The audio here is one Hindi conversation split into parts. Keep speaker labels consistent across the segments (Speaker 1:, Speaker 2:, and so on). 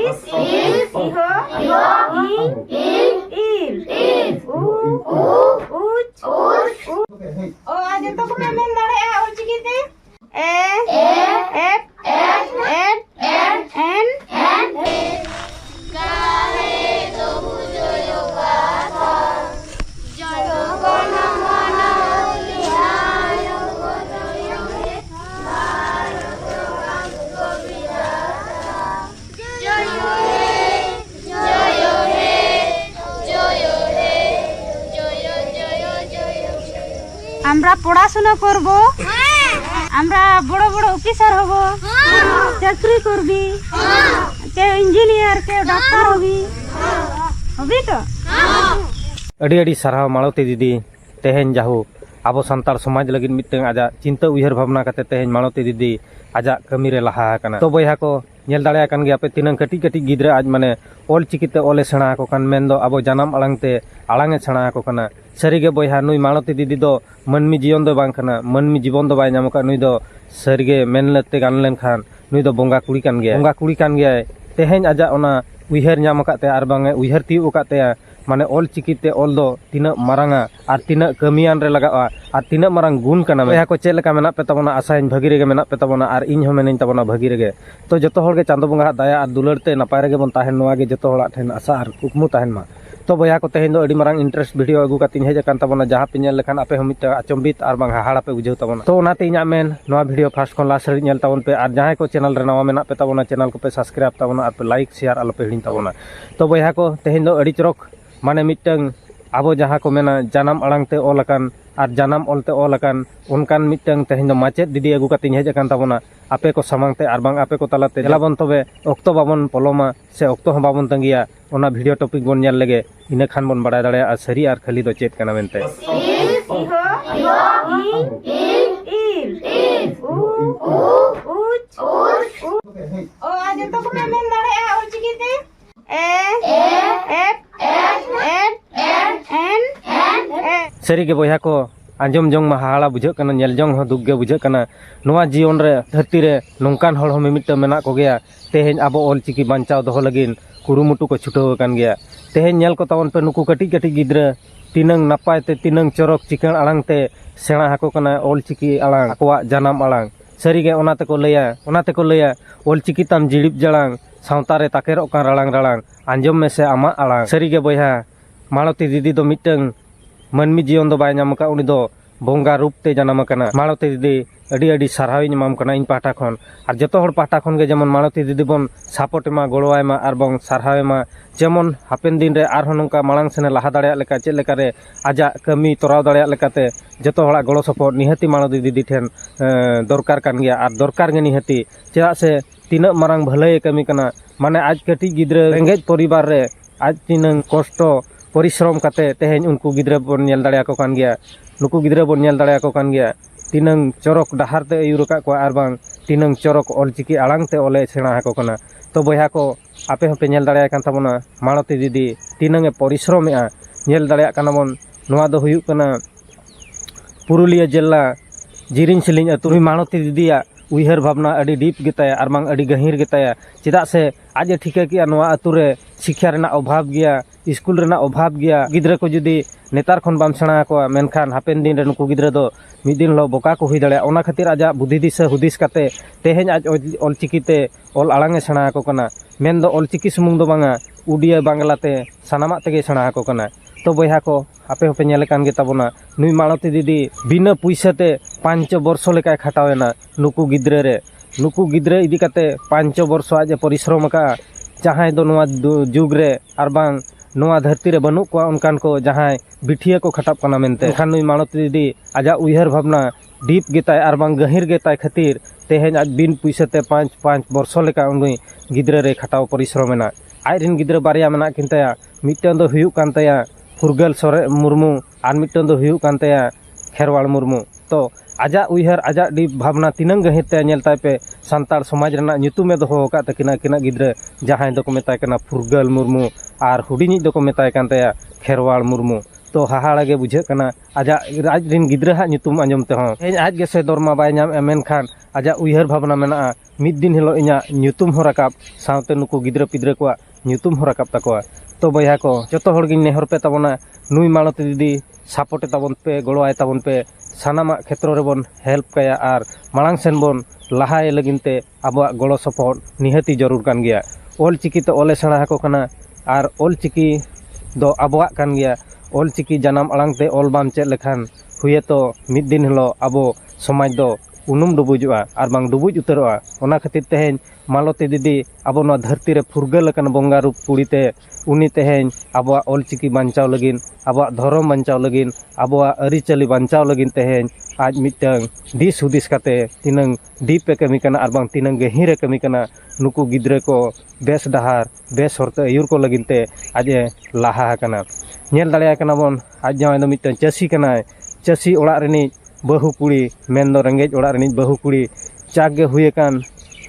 Speaker 1: iho, ir, uch, o aja to ko men dare ol chiki te f n আমরা পড়াশোনা করব, আমরা বড় বড় অফিসার হব, চাকরি করবি, কেউ ইঞ্জিনিয়ার, কেউ ডাক্তার হবি তো।
Speaker 2: अड़ी अड़ी साराव मालती दीदी तेहेन जाहू आबो संतार समाज लगिन मिटeng आजा चिंता उयहर भावना कते तेहेन मालती दीदी आजा कमी रे लहा कना। तो बयहा को नेल दाड़े कान गया पे तिनंग कटी कटी गिद्रा आज माने ऑल चिकिते ओले सेणा को कान मेन दो आबो जानम आलांगते आलांगे सेणा को कना। सरीगे बयहा नुई मालती दीदी दो मनमी जीवन दो बांग कना, मनमी जीवन दो बाय नामका नुई दो सरीगे मेन लेते गान लेन खान नुई दो बोंगा कुड़ी कान गया तेहेन आजा ओना उयहर नाम काते आर बांगे उयहर तिउ काते माने ऑल चिकिते ऑल दो तीना मारांगा और तीना कमियान रे लगा और तीना मारांग गुण कना बयहा को चेल लेका मेना पे तबना आशाइन भगी रेगे मेना पे तबना और इन हो मेनिन तबना भगी रेगे। तो जतो होर गे चांदो बंगा दया और दुलरते नपाय रेगे बन ताहेन नोआ गे जतो होड़ा ठेन आशा और कुकमु ताहेन मा। तो बयहा को तेहेन दो अडी मारांग इंटरेस्ट वीडियो अगु कातिन हेज कान तबना जहां पे नेल लेखान आपे हम अचंबित और बांग हाहाड़ा पे बुझाव तबना। तो ओनाते इना मेन नोआ वीडियो फास्ट खन लास्ट रे नेल तबन पे और जहां को चैनल रे नवा मेना पे तबना चैनल को पे सब्सक्राइब तबना और पे लाइक शेयर आलो पे हिडिन तबना। तो बयहा को तेहेन दो अडी चरक माने मिटंग आबो जहाँ को मेना जानम आड़ांगते ओलकान और जानम ओलते ओलकान उनकान मिटंग तेहेन दो माचेद दीदी अगु कातिन हेज कान तबना आपे को सामांगते और बांग आपे को तलाते जलाबन तबे ऑक्तो बाबन पलोमा से ऑक्तो हम बाबन तंगिया ओना वीडियो टॉपिक बन नेल लेगे इना खान बन बड़ा दाड़े आ सरी और खाली दो चेत कना मेनते
Speaker 1: ओ आज तो को मेन दाड़े ol chiki te
Speaker 2: सरी के बयहा को आंजम जंग मा हाड़ा बुझे कना, नेल जंग हो दुख गे बुझे कना। नोआ जीवन रे धरती रे नोंकान हड़ हो मिमिट मेना को गया तेहेन आबो ऑल चिकी बांचाव दोहो लगिन कुरुमुटु को छुटाव कान गया। तेहेन नेल को तवन पे नुकु कटी कटी गिद्रा तिनंग नापाय ते तिनंग चरक चिकन आड़ांग ते सेणा हाको कना ऑल चिकी आड़ांग आकोआ जानम आड़ांग। सरी गे ओना ते को लया ऑल चिकी ताम जिड़िप जड़ांग सावता रे ताकेरो कान राड़ांग राड़ांग आंजम में से आमा आड़ांग। सरी गे बयहा मालती दीदी दो मिटंग मनमी जीवन दो बाय नामका उनी दो बोंगा रूप ते जनाम कना। मालती दीदी अडी अडी सारहाविन माम कना इन पाटा खन और जतो हर पाटा खन गे जेमन मालती दीदी बन सपोर्ट मा गड़ोआय मा और बंग सारहावे मा जेमन हापेन दिन रे आर नोंका मालांग सेने लहा दाड़ेया लेका चेद लेका रे आजा कमी तोराव दाड़ेया लेकाते जतो हड़ा गड़ो सपोर्ट निहति मालती दीदी ठेन दरकार कान गया और दरकार गे निहति चेदा से तीना मारांग भलाई कमी कना। माने आज कटी गिद्रा रेंगेज परिवार रे आज तीनंग कष्ट परिश्रम काते तेहेन उनको गिद्रा बन नेल दाड़ेया को कान गया, नुकु गिद्रा बन नेल दाड़ेया को कान गया। तीनंग चरक डहार ते अयुर का को आर बांग तीनंग चरक ऑल चिकी आड़ांग ते ओले सेणा हाको कना। तो बयहा को आपे होपे नेल दाड़ेया कान ताबोना मालती दीदी तीनंगे परिश्रमेआ नेल दाड़ेया काना बन। नोआ दो हुयुग कना पुरुलिया जिला जिरिन सिलिंग अतु मालती दीदिया उयहर भावना अड़ी डीप गेताया और बांग अड़ी गहीर गेताया। चेदा से आज ठिका किया नोआ अतु रे शिक्षा रेना अभाव गया, स्कूल रेना अभाव गया। गिद्रा को जुदी नेतार खन बाम सेणा को मेनखान हापेन दिन रे नुकु गिद्रा दो मिद दिन लो बोका को हुई दाड़े। ओना खातिर आजा बुद्धि दिशा हुदिस काते तेहेन आज ऑल चिकीते ऑल आड़ांगे सेणा को कना। मेन दो ऑल चिकी सुमुंग दो बांगा उड़िया बांगलाते सानामा तेगे सेणा को कना। तो बयहा को आपे होपे नेले कान गे ताबोना नुई मालती दीदी बिना पैसाते 5 वर्ष लेका खाटावेना नुकु गिद्रा रे। नुकु गिद्रा इदी काते 5 वर्ष आज परिश्रम का जहां दो नोआ जुग रे आर बांग नोआ धरती रे बनु को उनकान को जहां बिठिया को खटाप कना मेनते। खान नुई मालती दीदी आजा उयहर भावना डीप गेताय आर बांग गहीर गेताय खातिर तेहेन आज बिन पैसाते 5 वर्ष लेका उनुई गिद्रा रे खटाव परिश्रमेना। आज रिन गिद्रा बारिया मेना किनताया मिटन दो हुयुग कान ताया फुरगल सोरे मुर्मू और मिटन दो हुयुग कान ताया खेरवाल मुर्मू। तो आजा उयहर आजा डी भावना तिनंग गहिरते नेलताय पे संताल समाज रेना ᱧᱩᱛᱩᱢᱮ ᱫᱚᱦᱚ ᱟᱠᱟᱫ ᱛᱟᱹᱠᱤᱱᱟ ᱟᱹᱠᱤᱱᱟᱜ ᱜᱤᱫᱽᱨᱟᱹ ᱡᱟᱦᱟᱸᱭ ᱫᱚᱠᱚ ᱢᱮᱛᱟᱭ ᱠᱟᱱᱟ ᱯᱷᱩᱨᱜᱟᱹᱞ ᱢᱩᱨᱢᱩ ᱟᱨ ᱦᱩᱰᱤᱧᱤᱡ ᱫᱚᱠᱚ ᱢᱮᱛᱟᱭ ᱠᱟᱱ ᱛᱟᱭᱟ ᱠᱷᱮᱨᱣᱟᱲ ᱢᱩᱨᱢᱩ। तो हाहाड़ा गे बुझे कना आजा आज रिन गिद्रा हा nyutum anjom te hon इन आज गे से दरमा बाय नाम एमेन खान आजा उयहर भावना मेना मिद दिन हिलो इना nyutum हो राकाब सावते नुकु गिद्रा पिद्रा को nyutum हो राकाब ताकोआ तो बया को जतो हर गिन नेहर पे तबना नुई मालती दीदी सपोर्ट ताबन पे गड़ोआय ताबन पे सानामा क्षेत्र रे बन हेल्प कया आर मांग सेन बन लहाय लगिनते अब गड़ो सपोर्ट निहती जरूर कान गया ओल चिकी तो ओले सेणा को कना आर ओल चिकी दो अबवा कान गया ओल चिकी जनाम अड़ांग ते ओल बाम चेद लेखान हुए तो मिद दिन हिलो अबो समाज दो उनुम डुबुजुआ आर बांग डुबुज उतरोआ ओना खातिर तेहेन मालती दीदी अब धरती रे फुरगल बंगा रूप कुड़ीते उनी तेहेन अब ओल चिकी बांचाव लगिन अब धर्म बांचाव लगिन अब आरिचाली बांचाव लगिन तेहेन आज मिटंग दिस हुदिस काते तिनंग दीप कमी कना आर बांग तिनंग गहिरे कमी कना नुकु गिद्रे को बेस डहार बेस हरते आयुर को लगिनते आज लाहा कना नेल दाड़े कना बन आज जवाय दो मिटंग चासी कना चासी ओड़ा रेनी बहु कुड़ी मेन दो रेंगेज ओड़ा रेनी बहु कुड़ी चागे हुए कान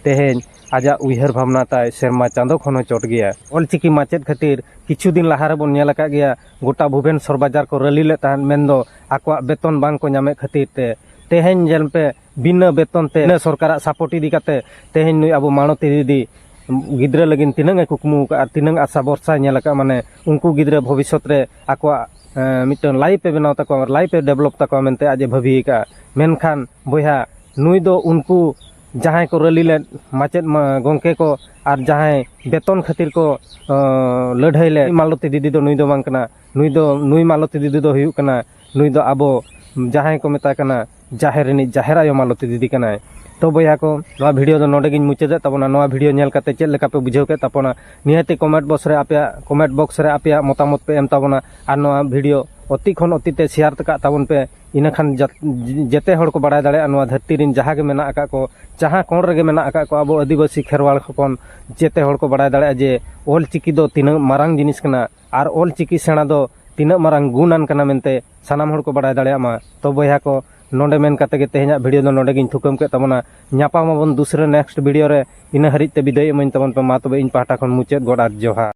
Speaker 2: तेहेन आजा उयहर भावना ताय सेरमा चांदो खनो चोट गया ओल चिकी माचेद खातिर किछु दिन लाहारे बन नेल का गया गोटा भुवनेश्वर बाजार को रली ले तान मेन दो आकवा बेतन बांग को नामे खातिर ते तेहेन जेल पे बिना बेतन ते सरकार सपोर्ट इदी काते तेहेन नुई अब मानती दीदी गिद्रा लगिन तिनंग कुकमु का तिनंग आशा बर्षा नेल का माने उनको गिद्रा भविष्य रे आकवा मिटन लाइफ पे बनाव तको लाइफ पे डेवलप तको मेनते आज भाभी का मेनखान बोया नुई दो उनको जहाँ को रली ले माचेद गंके को और जहाँ बेतन खातिर को लड़ाई ले मालती दीदी दो नुई दो बांग कना नुई मालती दीदी दो हुयुग कना नुई दो आबो जहाँ को मेता कना जाहेर रिनी जाहेरायो मालती दीदी कना तो बया को नवा वीडियो दो नोडे गिन मुचादे तबना नवा वीडियो नेल काते चेद लेका पे बुझाव के तपना निहाती कमेंट बॉक्स रे आपया मतामत पे एम तबना आर नवा वीडियो अति खन अतिते शेयर तका ताबन पे इना खान जेते हड़ को बाड़ाय दाड़े नवा धरती रिन जहाँ के मेना आका को जहाँ कोण रेगे मेना आका को अब आदिवासी खेरवाल हपन जेते हड़ को बाड़ाय दाड़े जे ओल चिकी दो तीन मारांग जिनिस कना आर ओल चिकी सेणा दो तीन मारांग गुणान कना मेनते सानाम हड़ को बाड़ाय दाड़े मा तो बया को नोडे मेन काते के तेहेना वीडियो दो नोडे गिन थुकम के तबना न्यापामाबन दूसरे नेक्स्ट वीडियो रे इना हरिते विदाय इमाइन तबन पे मा तबे इन पाहटा खन मुचाद गड आर जोहार।